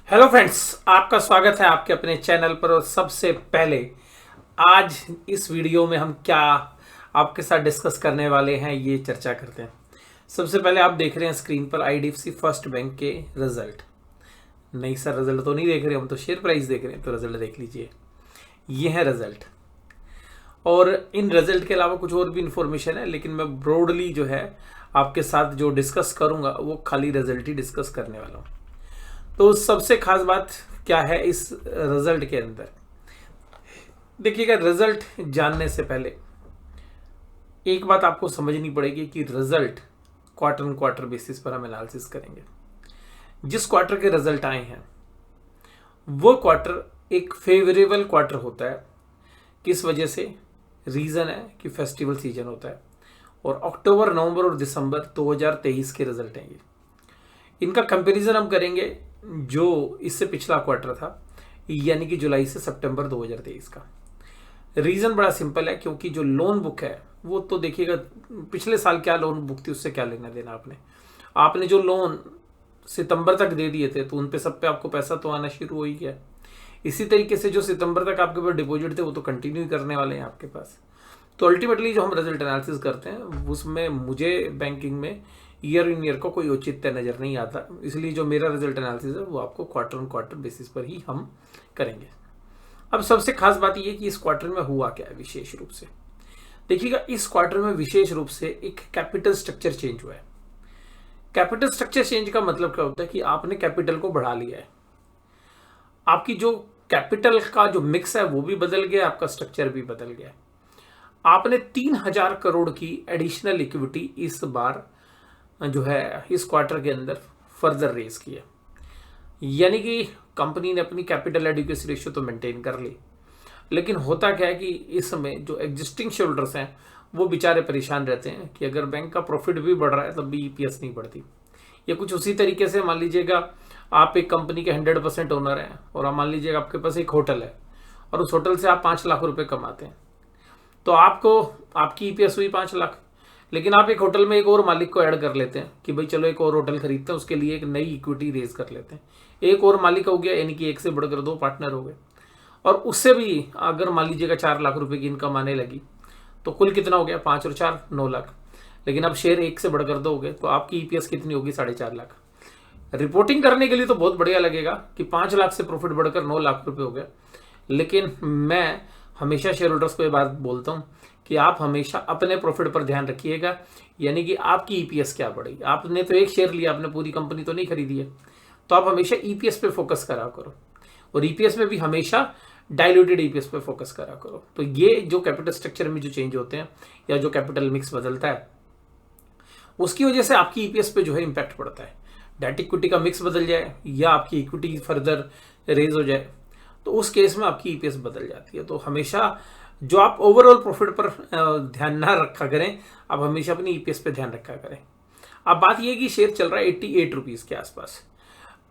Hello friends, आपका स्वागत है आपके अपने चैनल पर। और सबसे पहले आज इस वीडियो में हम क्या आपके साथ डिस्कस करने वाले हैं ये चर्चा करते हैं। सबसे पहले आप देख रहे हैं स्क्रीन पर आईडीएफसी फर्स्ट बैंक के रिजल्ट। नहीं सर, रिजल्ट तो नहीं देख रहे, हम तो शेयर प्राइस देख रहे हैं। तो रिजल्ट देख लीजिए, ये है रिजल्ट। और इन रिजल्ट के अलावा कुछ और भी इंफॉर्मेशन है, लेकिन मैं ब्रॉडली जो है आपके साथ जो डिस्कस करूंगा वो खाली रिजल्ट ही डिस्कस करने वाला हूँ। तो सबसे खास बात क्या है इस रिजल्ट के अंदर, देखिएगा। रिजल्ट जानने से पहले एक बात आपको समझनी पड़ेगी कि result quarter on quarter basis पर हम एनालिसिस करेंगे। जिस क्वार्टर के रिजल्ट आए हैं वो क्वार्टर एक फेवरेबल क्वार्टर होता है। किस वजह से? रीजन है कि फेस्टिवल सीजन होता है और अक्टूबर, नवंबर और दिसंबर 2023 के रिजल्ट हैं ये। इनका कंपैरिजन हम करेंगे जो इससे पिछला क्वार्टर था, यानी कि जुलाई से सितंबर 2023 का। रीजन बड़ा सिंपल है, क्योंकि जो लोन बुक है वो तो देखिएगा, पिछले साल क्या लोन बुक थी उससे क्या लेना देना। आपने जो लोन सितंबर तक दे दिए थे तो उन पे सब पे आपको पैसा तो आना शुरू हो ही गया। इसी तरीके से जो सितंबर तक आपके पास डिपॉजिट थे वो तो कंटिन्यू करने वाले हैं आपके पास। तो अल्टीमेटली जो हम रिजल्ट एनालिसिस करते हैं उसमें मुझे बैंकिंग में ईयर इन ईयर का कोई औचित्य नजर नहीं आता, इसलिए जो मेरा रिजल्ट एनालिसिस है वो आपको क्वार्टर ऑन क्वार्टर बेसिस पर ही हम करेंगे। अब सबसे खास बात यह कि इस क्वार्टर में हुआ क्या है विशेष रूप से। देखिएगा, इस क्वार्टर में विशेष रूप से एक कैपिटल स्ट्रक्चर चेंज हुआ है। कैपिटल स्ट्रक्चर चेंज का मतलब क्या होता है कि आपने कैपिटल को बढ़ा लिया है। आपकी जो कैपिटल का जो मिक्स है वो भी बदल गया, आपका स्ट्रक्चर भी बदल गया। आपने 3,000 करोड़ की एडिशनल इक्विटी इस बार जो है इस क्वार्टर के अंदर फर्दर रेज किया, यानी कि कंपनी ने अपनी कैपिटल एडिक्वेसी रेशियो तो मेंटेन कर ली। लेकिन होता क्या है कि इस समय जो एग्जिस्टिंग शेयर होल्डर्स हैं वो बेचारे परेशान रहते हैं कि अगर बैंक का प्रॉफिट भी बढ़ रहा है तब भी ईपीएस नहीं बढ़ती। ये कुछ उसी तरीके से मान लीजिएगा आप एक कंपनी के 100% ओनर हैं और आप मान लीजिएगा आपके पास एक होटल है और उस होटल से आप 5 लाख रुपए कमाते हैं, तो आपको आपकी ईपीएस हुई 5 लाख। लेकिन आप एक होटल में एक और मालिक को ऐड कर लेते हैं कि भाई चलो एक और होटल खरीदते हैं, उसके लिए एक नई इक्विटी रेज कर लेते हैं। एक और मालिक हो गया, यानी कि एक से बढ़कर 2 पार्टनर हो गए। और उससे भी अगर मान लीजिएगा 4 लाख रुपए की इनकम आने लगी तो कुल कितना हो गया? 5 और 4 9 लाख। लेकिन अब शेयर एक से बढ़कर 2 हो गए तो आपकी ईपीएस कितनी होगी? 4.5 लाख। रिपोर्टिंग करने के लिए तो बहुत बढ़िया लगेगा कि 5 लाख से प्रॉफिट बढ़कर 9 लाख रुपए हो गया। लेकिन मैं हमेशा शेयर होल्डर्स को ये बात बोलता हूँ कि आप हमेशा अपने प्रॉफिट पर ध्यान रखिएगा, यानी कि आपकी ईपीएस क्या बढ़ेगी। आपने तो एक शेयर लिया, आपने पूरी कंपनी तो नहीं खरीदी है। तो आप हमेशा ईपीएस पे फोकस करा करो और ईपीएस में भी हमेशा डाइल्यूटेड ईपीएस पे फोकस करा करो। तो ये जो कैपिटल स्ट्रक्चर में जो चेंज होते हैं या जो कैपिटल मिक्स बदलता है उसकी वजह से आपकी ईपीएस पे जो है इंपैक्ट पड़ता है। डेट इक्विटी का मिक्स बदल जाए या आपकी इक्विटी फर्दर रेज हो जाए तो उस केस में आपकी ईपीएस बदल जाती है। तो हमेशा जो आप ओवरऑल प्रॉफिट पर ध्यान ना रखा करें, आप हमेशा अपनी ईपीएस पे ध्यान रखा करें। अब बात यह कि शेयर चल रहा है 88 रुपीज के आसपास।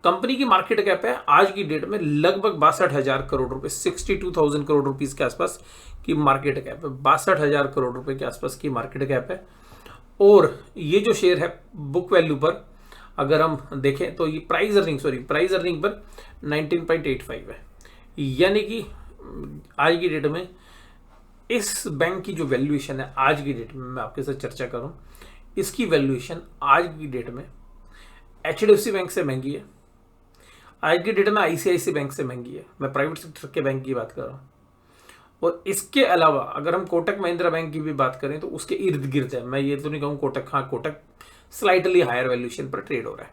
कंपनी की मार्केट कैप है आज की डेट में लगभग 62,000 करोड़ रुपए, 62,000 करोड़ रुपीज के आसपास की मार्केट कैप है। 62,000 करोड़ रुपए के आसपास की मार्केट कैप है। और ये जो शेयर है बुक वैल्यू पर अगर हम देखें तो ये प्राइस अर्निंग पर 19.85 है, यानी कि आज की डेट में इस बैंक की जो वैल्यूएशन है आज की डेट में मैं आपके साथ चर्चा करूं, इसकी वैल्यूएशन आज की डेट में एचडीएफसी बैंक से महंगी है, आज की डेट में आईसीआईसी बैंक से महंगी है। मैं प्राइवेट सेक्टर के बैंक की बात कर रहा हूं। और इसके अलावा अगर हम कोटक महिंद्रा बैंक की भी बात करें तो उसके इर्द गिर्द है। मैं ये तो नहीं कहूँ कोटक, हाँ कोटक स्लाइटली हायर वैल्यूएशन पर ट्रेड हो रहा है।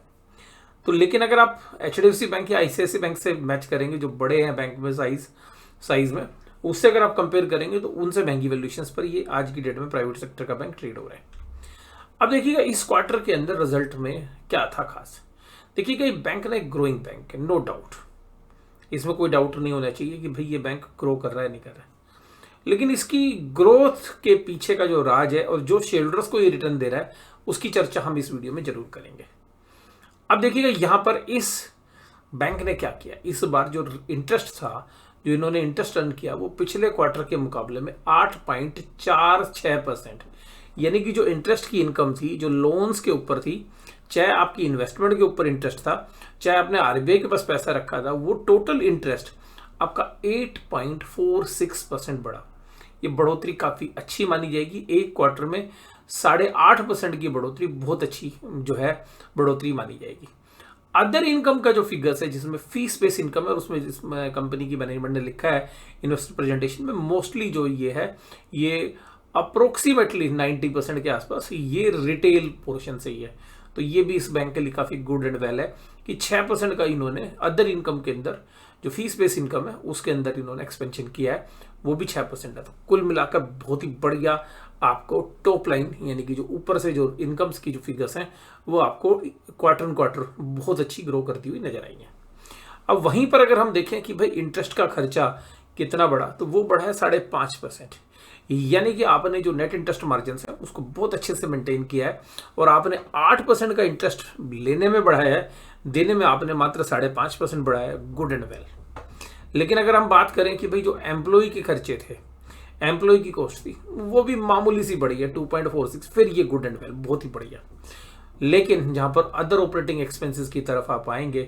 तो लेकिन अगर आप एचडीएफसी बैंक या आईसीआईसी बैंक से मैच करेंगे, जो बड़े हैं बैंक में साइज में, उससे अगर आप कंपेयर करेंगे तो उनसे महंगी वैल्यूएशंस पर ये आज की डेट में प्राइवेट सेक्टर का बैंक ट्रेड हो रहा है। अब देखिएगा इस क्वार्टर के अंदर रिजल्ट में क्या था खास। देखिएगा ये बैंक ना एक ग्रोइंग बैंक है, नो डाउट, इसमें कोई डाउट नहीं होना चाहिए कि भाई ये बैंक ग्रो कर रहा है नहीं कर रहा है। लेकिन इसकी ग्रोथ के पीछे का जो राज है और जो शेयर होल्डर्स को ये रिटर्न दे रहा है उसकी चर्चा हम इस वीडियो में जरूर करेंगे। अब देखिएगा यहां पर इस बैंक ने क्या किया। इस बार जो इंटरेस्ट था, जो इन्होंने इंटरेस्ट अर्न किया, वो पिछले क्वार्टर के मुकाबले में 8.46%, यानी कि जो इंटरेस्ट की इनकम थी जो लोन्स के ऊपर थी चाहे आपकी इन्वेस्टमेंट के ऊपर इंटरेस्ट था, चाहे आपने आरबीआई के पास पैसा रखा था, वो टोटल इंटरेस्ट आपका 8.46% बढ़ा। ये बढ़ोतरी काफी अच्छी मानी जाएगी। एक क्वार्टर में 8.5% की बढ़ोतरी बहुत अच्छी जो है बढ़ोतरी मानी जाएगी। अदर इनकम का जो फिगर्स है, जिसमें फीस बेस इनकम है, और उसमें जिसमें कंपनी की मैनेजमेंट ने लिखा है इन्वेस्टर प्रेजेंटेशन में, मोस्टली जो ये है ये अप्रोक्सीमेटली 90% के आसपास ये रिटेल पोर्शन से ही है। तो ये भी इस बैंक के लिए काफी गुड एंड वेल है कि 6% का इन्होंने अदर इनकम के अंदर, जो फीस बेस इनकम है उसके अंदर इन्होंने एक्सपेंशन किया है, वो भी 6% है। तो कुल मिलाकर बहुत ही बढ़िया आपको टॉप लाइन, यानी कि जो ऊपर से जो इनकम्स की जो फिगर्स हैं वो आपको क्वार्टर ऑन क्वार्टर बहुत अच्छी ग्रो करती हुई नजर आई है। अब वहीं पर अगर हम देखें कि भाई इंटरेस्ट का खर्चा कितना बढ़ा, तो वो बढ़ा है 5.5%। यानी कि आपने जो नेट इंटरेस्ट मार्जिन है उसको बहुत अच्छे से मेंटेन किया है, और आपने 8% का इंटरेस्ट लेने में बढ़ाया है, देने में आपने मात्र 5.5% बढ़ाया है। Good and well. लेकिन अगर हम बात करें कि भाई जो एम्प्लॉय के खर्चे थे, एम्प्लॉय की कॉस्ट थी, वो भी मामूली सी बढ़ी है 2.46, फिर ये गुड एंड वेल, बहुत ही बढ़िया। लेकिन जहां पर अदर ऑपरेटिंग एक्सपेंसेस की तरफ आप आएंगे,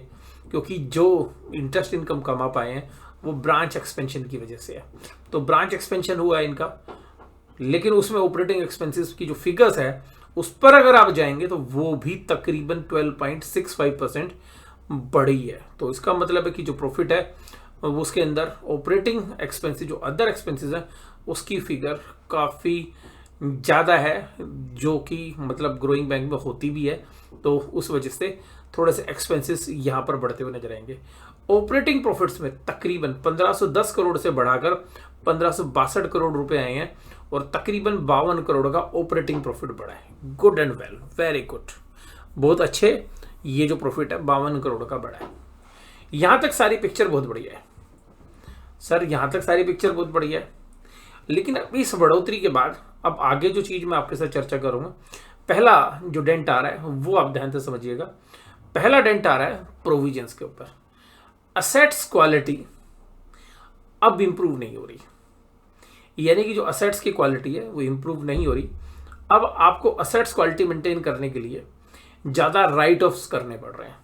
क्योंकि जो इंटरेस्ट इनकम कमा पाए हैं वो ब्रांच एक्सपेंशन की वजह से है, तो ब्रांच एक्सपेंशन हुआ है इनका, लेकिन उसमें ऑपरेटिंग एक्सपेंसेस की जो फिगर्स है उस पर अगर आप जाएंगे तो वो भी तकरीबन 12.65% बढ़ी है। तो इसका मतलब है कि जो प्रॉफिट है उसके अंदर ऑपरेटिंग एक्सपेंसेस, जो अदर एक्सपेंसेस है, उसकी फिगर काफ़ी ज़्यादा है, जो कि मतलब ग्रोइंग बैंक में होती भी है। तो उस वजह से थोड़े से एक्सपेंसेस यहाँ पर बढ़ते हुए नजर आएंगे। ऑपरेटिंग प्रॉफिट्स में तकरीबन 1510 करोड़ से बढ़ाकर 1562 करोड़ रुपए आए हैं, और तकरीबन 52 करोड़ का ऑपरेटिंग प्रॉफिट बढ़ा है। Good and well, very good, बहुत अच्छे। ये जो प्रॉफिट है 52 करोड़ का बढ़ा है। यहां तक सारी पिक्चर बहुत बढ़िया है सर, यहां तक सारी पिक्चर बहुत बढ़िया है। लेकिन अब इस बढ़ोतरी के बाद अब आगे जो चीज मैं आपके साथ चर्चा करूंगा, पहला जो डेंट आ रहा है वो आप ध्यान से समझिएगा। पहला डेंट आ रहा है प्रोविजंस के ऊपर। असेट्स क्वालिटी अब इंप्रूव नहीं हो रही, यानी कि जो असेट्स की क्वालिटी है वो इंप्रूव नहीं हो रही। अब आपको असेट्स क्वालिटी मेंटेन करने के लिए ज्यादा राइट ऑफ्स करने पड़ रहे हैं,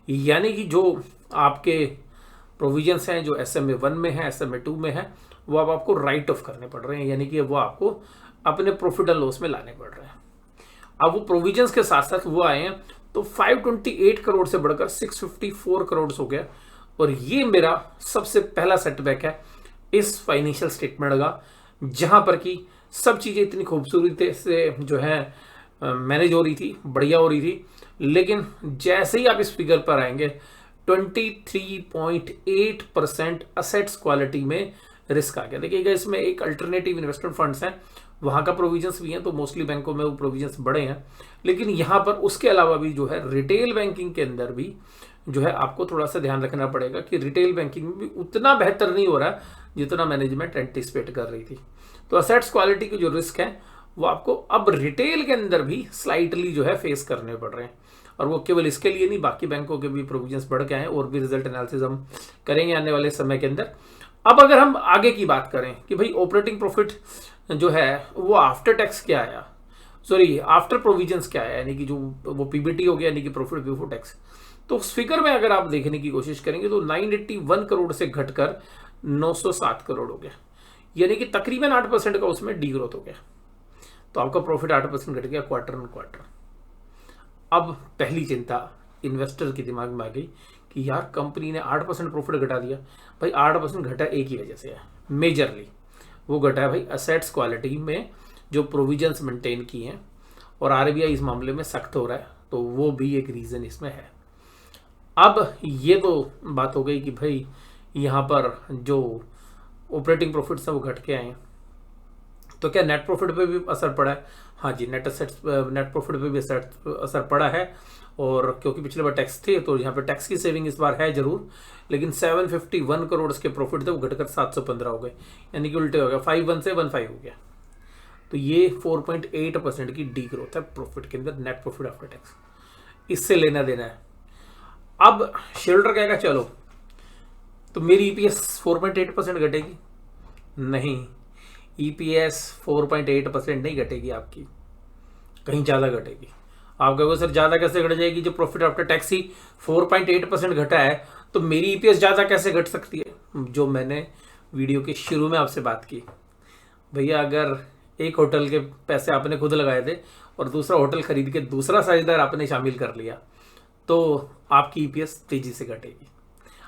यानी कि जो आपके प्रोविजंस हैं जो SMA 1 में है, SMA 2 में है, वो अब आपको राइट ऑफ करने पड़ रहे हैं, यानी कि वो आपको अपने प्रॉफिट एंड लॉस में लाने पड़ रहे हैं। अब वो प्रोविजंस के साथ साथ वो आए हैं, तो 528 करोड़ से बढ़कर 654 करोड़ हो गया, और ये मेरा सबसे पहला सेटबैक है इस फाइनेंशियल स्टेटमेंट का, जहां पर कि सब चीजें इतनी खूबसूरती से जो है मैनेज हो रही थी, बढ़िया हो रही थी, लेकिन जैसे ही आप इस फिगर पर आएंगे 23.8% असेट्स क्वालिटी में रिस्क आ गया। देखिएगा, इसमें एक अल्टरनेटिव इन्वेस्टमेंट फंड्स हैं, वहां का प्रोविजंस भी हैं, तो मोस्टली बैंकों में वो प्रोविजंस बड़े हैं, लेकिन यहां पर उसके अलावा भी जो है रिटेल बैंकिंग के अंदर भी जो है आपको थोड़ा सा ध्यान रखना पड़ेगा कि रिटेल बैंकिंग में भी उतना बेहतर नहीं हो रहा जितना मैनेजमेंट एंटिसिपेट कर रही थी। तो असेट्स क्वालिटी के जो रिस्क है वो आपको अब रिटेल के अंदर भी स्लाइटली जो है फेस करने पड़ रहे हैं, और वो केवल इसके लिए नहीं, बाकी बैंकों के भी प्रोविजंस बढ़ के आए, और भी रिजल्ट एनालिसिस हम करेंगे आने वाले समय के अंदर। अब अगर हम आगे की बात करें कि भाई ऑपरेटिंग प्रॉफिट जो है वो आफ्टर टैक्स क्या आया, सॉरी आफ्टर प्रोविजंस क्या आया, यानी कि जो वो PBT हो गया, यानी कि प्रॉफिट बिफोर टैक्स, तो उस फिगर में अगर आप देखने की कोशिश करेंगे तो 981 करोड़ से घटकर 907 करोड़ हो गया, यानी कि तकरीबन 8% का उसमें डी ग्रोथ हो गया। तो आपका प्रॉफिट 8% घट गया क्वार्टर ऑन क्वार्टर। अब पहली चिंता इन्वेस्टर के दिमाग में आ गई कि यार कंपनी ने 8% प्रॉफिट घटा दिया। भाई 8% घटा एक ही वजह से है, मेजरली वो घटा है भाई असेट्स क्वालिटी में जो प्रोविजंस मेंटेन की हैं, और RBI इस मामले में सख्त हो रहा है, तो वो भी एक रीजन इसमें है। अब ये तो बात हो गई कि भाई यहाँ पर जो ऑपरेटिंग प्रॉफिट्स हैं वो घट के आए हैं, तो क्या नेट प्रॉफिट पे भी असर पड़ा है? हाँ जी, नेट प्रॉफिट पे भी असर पड़ा है, और क्योंकि पिछले बार टैक्स थे तो यहाँ पे टैक्स की सेविंग इस बार है जरूर, लेकिन 751 करोड़ के प्रॉफिट थे वो घटकर 715 हो गए, यानी कि उल्टे हो गया, 51 से 15 हो गया। तो ये 4.8% की डी ग्रोथ है प्रॉफिट के अंदर, नेट प्रॉफिट आफ्टर टैक्स, इससे लेना देना है। अब शेयरहोल्डर कहेगा चलो तो मेरी EPS 4.8% घटेगी, नहीं, EPS 4.8% नहीं घटेगी आपकी, कहीं ज़्यादा घटेगी। आप कहोगे सर ज़्यादा कैसे घट जाएगी, जो प्रॉफिट आफ्टर टैक्स ही 4.8% घटा है तो मेरी ईपीएस ज़्यादा कैसे घट सकती है। जो मैंने वीडियो के शुरू में आपसे बात की, भैया अगर एक होटल के पैसे आपने खुद लगाए थे और दूसरा होटल खरीद के दूसरा साझेदार आपने शामिल कर लिया तो आपकी ईपीएस तेजी से घटेगी,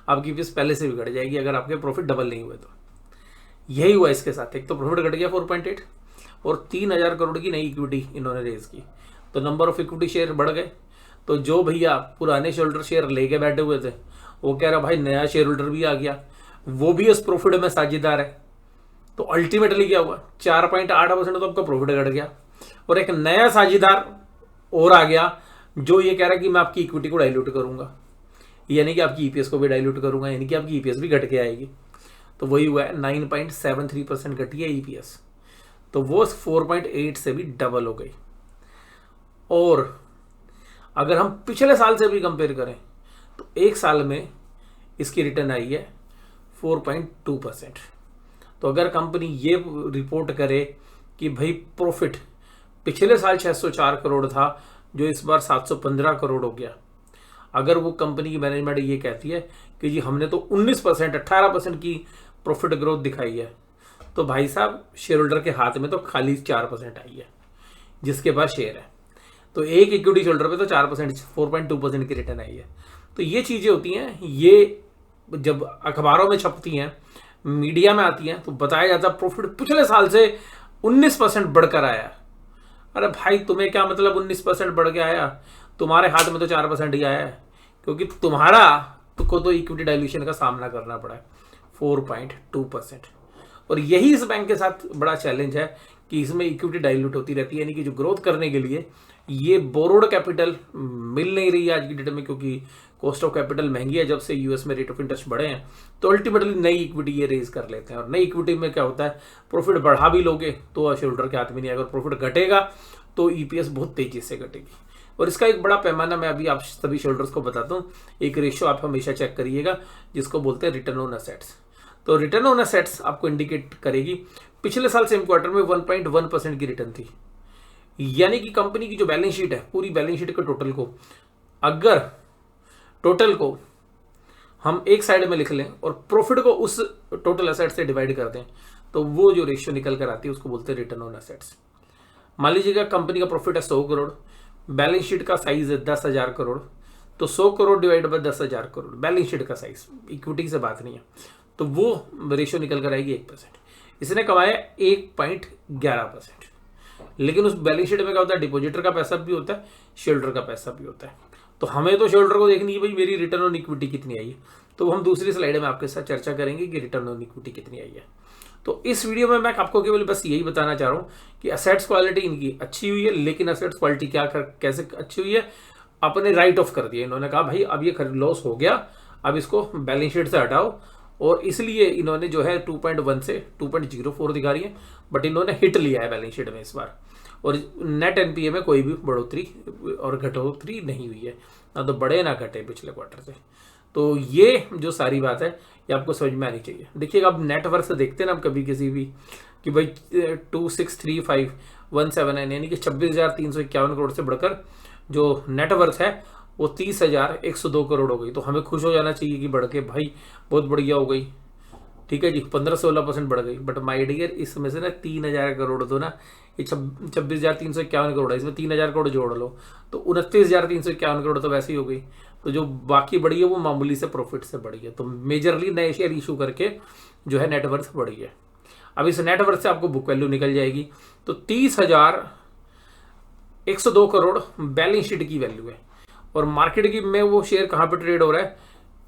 आपकी ईपीएस पहले से भी घट जाएगी अगर आपके प्रॉफिट डबल नहीं हुए तो। यही हुआ इसके साथ, एक तो प्रॉफिट घट गया 4.8 और 3,000 करोड़ की नई इक्विटी इन्होंने रेज की, तो नंबर ऑफ इक्विटी शेयर बढ़ गए। तो जो भैया पुराने शेयर होल्डर शेयर लेके बैठे हुए थे वो कह रहा भाई नया शेयर होल्डर भी आ गया, वो भी इस प्रॉफिट में साझेदार है। तो अल्टीमेटली क्या हुआ, 4.8% तो आपका प्रॉफिट घट गया और एक नया साझेदार और आ गया जो ये कह रहा है कि मैं आपकी इक्विटी को डाइल्यूट करूंगा, यानी कि आपकी ईपीएस को भी डाइल्यूट करूंगा, यानी कि आपकी ईपीएस भी घट के आएगी। तो वही हुआ है, 9.73% घटी है ईपीएस, तो वो 4.8 से भी डबल हो गई। और अगर हम पिछले साल से भी कंपेयर करें तो एक साल में इसकी रिटर्न आई है 4.2%। तो अगर कंपनी ये रिपोर्ट करे कि भाई प्रॉफिट पिछले साल 604 करोड़ था जो इस बार 715 करोड़ हो गया, अगर वो कंपनी की मैनेजमेंट ये कहती है कि जी हमने तो 19% 18% की प्रॉफिट ग्रोथ दिखाई है, तो भाई साहब शेयर होल्डर के हाथ में तो खाली 4% आई है जिसके पास शेयर है। तो एक इक्विटी होल्डर पे तो 4% 4.2% की रिटर्न आई है। तो ये चीज़ें होती हैं, ये जब अखबारों में छपती हैं, मीडिया में आती हैं, तो बताया जाता है प्रॉफिट पिछले साल से 19% बढ़कर आया। अरे भाई तुम्हें क्या मतलब 19% बढ़ के आया, तुम्हारे हाथ में तो 4% ही आया है, क्योंकि तुम्हारा को तो इक्विटी डाइल्यूशन का सामना करना पड़ा है 4.2%। और यही इस बैंक के साथ बड़ा चैलेंज है कि इसमें इक्विटी डाइल्यूट होती रहती है, यानी कि जो ग्रोथ करने के लिए ये बोरोड कैपिटल मिल नहीं रही है आज की डेट में, क्योंकि कॉस्ट ऑफ कैपिटल महंगी है। जब से यूएस में रेट ऑफ इंटरेस्ट बढ़े हैं तो अल्टीमेटली नई इक्विटी ये रेज कर लेते हैं, और नई इक्विटी में क्या होता है, प्रॉफिट बढ़ा भी लोगे तो शेयर होल्डर के हाथ में नहीं, अगर प्रॉफिट घटेगा तो ईपीएस बहुत तेजी से घटेगी। और इसका एक बड़ा पैमाना मैं अभी आप सभी शेयर होल्डर्स को बताता हूँ, एक रेशियो आप हमेशा चेक करिएगा जिसको बोलते हैं रिटर्न ऑन असेट्स। तो रिटर्न ऑन असेट्स आपको इंडिकेट करेगी, पिछले साल सेम क्वार्टर में 1.1% की रिटर्न थी, यानी कि कंपनी की जो बैलेंस शीट है, पूरी बैलेंस शीट के टोटल को अगर टोटल को हम एक साइड में लिख लें और प्रॉफिट को उस टोटल एसेट से डिवाइड कर दें तो वो जो रेशियो निकल कर आती है उसको बोलते हैं रिटर्न ऑन एसेट्स। मान लीजिएगा कंपनी का प्रॉफिट है 100 करोड़, बैलेंस शीट का साइज है 10,000 करोड़, तो 100 crore divide by 10,000 crore balance sheet का साइज, इक्विटी से बात नहीं है, तो वो रेशियो निकल कर आएगी 1%। इसने कमाया 1.11%। लेकिन उस बैलेंस शीट में क्या होता है, डिपॉजिटर का पैसा भी होता है, शेयर होल्डर का पैसा भी होता है। तो हमें तो शेयर होल्डर को देखनी है भाई मेरी रिटर्न ऑन इक्विटी कितनी आई है, तो हम दूसरी स्लाइड में आपके साथ चर्चा करेंगे कि रिटर्न ऑन इक्विटी कितनी आई है। तो इस वीडियो में मैं आपको केवल बस यही बताना चाह रहा हूँ कि असेट्स क्वालिटी इनकी अच्छी हुई है, लेकिन असेट्स क्वालिटी कैसे अच्छी हुई है, अपने राइट ऑफ कर दिया। इन्होंने कहा भाई अब ये लॉस हो गया, अब इसको बैलेंस शीट से हटाओ, और इसलिए इन्होंने जो है 2.1 से 2.04 दिखा रही है, बट इन्होंने हिट लिया है बैलेंस शीट में इस बार, और नेट एनपीए में कोई भी बढ़ोतरी और घटोतरी नहीं हुई है, ना तो बढ़े ना घटे पिछले क्वार्टर से। तो ये जो सारी बात है ये आपको समझ में आनी चाहिए। देखिएगा अब नेटवर्थ से देखते हैं ना हम कभी किसी भी कि भाई 263517 यानी कि 26,351 करोड़ से बढ़कर जो नेटवर्थ है वो 30,102 करोड़ हो गई, तो हमें खुश हो जाना चाहिए कि बढ़ के भाई बहुत बढ़िया हो गई, ठीक है जी, 15-16% बढ़ गई। बट माय डियर इसमें से ना 3,000 करोड़ तो ना, ये 26,351 करोड़ है, इसमें 3,000 करोड़ जोड़ लो तो 29,351 करोड़ तो वैसे ही हो गई। तो जो बाकी बढ़ी है वो मामूली से प्रॉफिट से बढ़ी है, तो मेजरली नए शेयर इशू करके जो है नेटवर्थ बढ़ी है। अब इस नेटवर्थ से आपको बुक वैल्यू निकल जाएगी, तो 30,102 करोड़ बैलेंस शीट की वैल्यू है, और मार्केट की में वो शेयर कहाँ पे ट्रेड हो रहा है,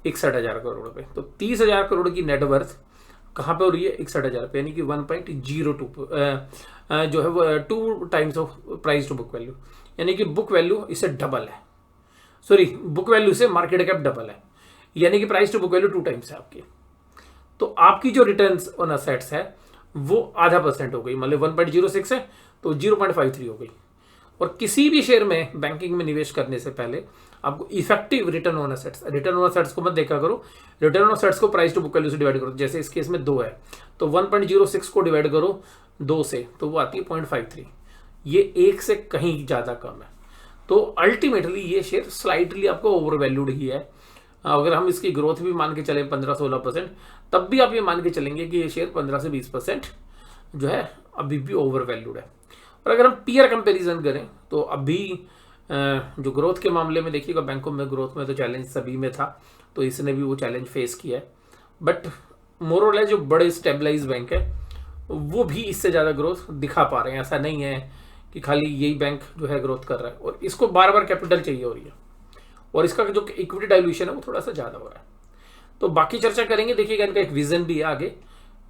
61,000 करोड़ पे। तो 30,000 करोड़ की नेटवर्थ कहाँ पे हो रही है, 61,000 पे, यानी कि 1.02 जो है वो 2 times of price to book value, यानी कि बुक वैल्यू इससे डबल है, सॉरी बुक वैल्यू से मार्केट कैप डबल है, यानी कि price to book value 2 times है आपकी। तो आपकी जो रिटर्न्स ऑन असेट्स है वो 0.5% हो गई, मतलब 1.06 है तो 0.53 हो गई। और किसी भी शेयर में बैंकिंग में निवेश करने से पहले आपको effective return on assets, return on assets को मत देखा करो, रिटर्न ऑन एसेट्स को प्राइस टू बुक वैल्यू से डिवाइड करो। जैसे इस केस में 2 है तो 1.06 को डिवाइड करो 2 से, तो वो आती है 0.53, ये 1 से कहीं ज़्यादा कम है। तो अल्टीमेटली ये शेयर स्लाइटली आपको ओवर वैल्यूड ही है। अगर हम इसकी ग्रोथ भी मान के चले 15-16%, तब भी आप ये मान के चलेंगे कि ये शेयर 15 से 20% जो है अभी भी ओवर वैल्यूड है। और अगर हम पीयर कंपैरिजन करें तो अभी जो ग्रोथ के मामले में देखिएगा, बैंकों में ग्रोथ में तो चैलेंज सभी में था, तो इसने भी वो चैलेंज फेस किया है। बट मोरलेस जो बड़े स्टेबलाइज बैंक है वो भी इससे ज़्यादा ग्रोथ दिखा पा रहे हैं। ऐसा नहीं है कि खाली यही बैंक जो है ग्रोथ कर रहा है, और इसको बार बार कैपिटल चाहिए हो रही है, और इसका जो इक्विटी डाइल्यूशन है वो थोड़ा सा ज़्यादा हो रहा है। तो बाकी चर्चा करेंगे। देखिएगा इनका एक विजन भी है आगे,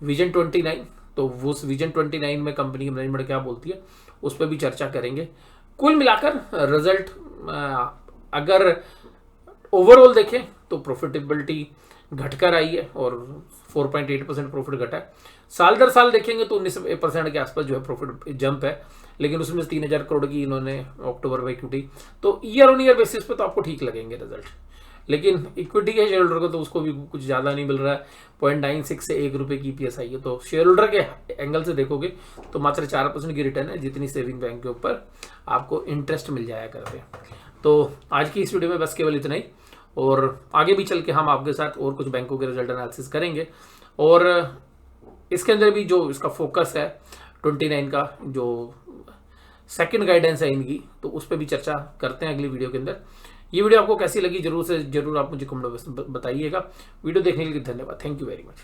विजन 29। तो वो विजन 29 में कंपनी की मैनेजमेंट क्या बोलती है उस पर भी चर्चा करेंगे। कुल मिलाकर रिजल्ट अगर ओवरऑल देखें तो प्रॉफिटेबिलिटी घटकर आई है और 4.8% प्रॉफिट घटा है। साल दर साल देखेंगे तो 19% के आसपास जो है प्रॉफिट जंप है, लेकिन उसमें 3000 करोड़ की इन्होंने अक्टूबर में इक्विटी, तो ईयर ऑन ईयर बेसिस पे तो आपको ठीक लगेंगे रिजल्ट। लेकिन इक्विटी के शेयर होल्डर को तो उसको भी कुछ ज़्यादा नहीं मिल रहा है। 0.96 से 1 रुपये की EPS आई है। तो शेयर होल्डर के एंगल से देखोगे तो मात्र 4% की रिटर्न है, जितनी सेविंग बैंक के ऊपर आपको इंटरेस्ट मिल जाया करते हैं। तो आज की इस वीडियो में बस केवल इतना ही, और आगे भी चल के हम आपके साथ और कुछ बैंकों के रिजल्ट एनालिसिस करेंगे। और इसके अंदर भी जो इसका फोकस है 29 का, जो सेकंड गाइडेंस है इनकी, तो उस पर भी चर्चा करते हैं अगली वीडियो के अंदर। ये वीडियो आपको कैसी लगी जरूर से जरूर आप मुझे कमेंट में बताइएगा। वीडियो देखने के लिए धन्यवाद। Thank you very much.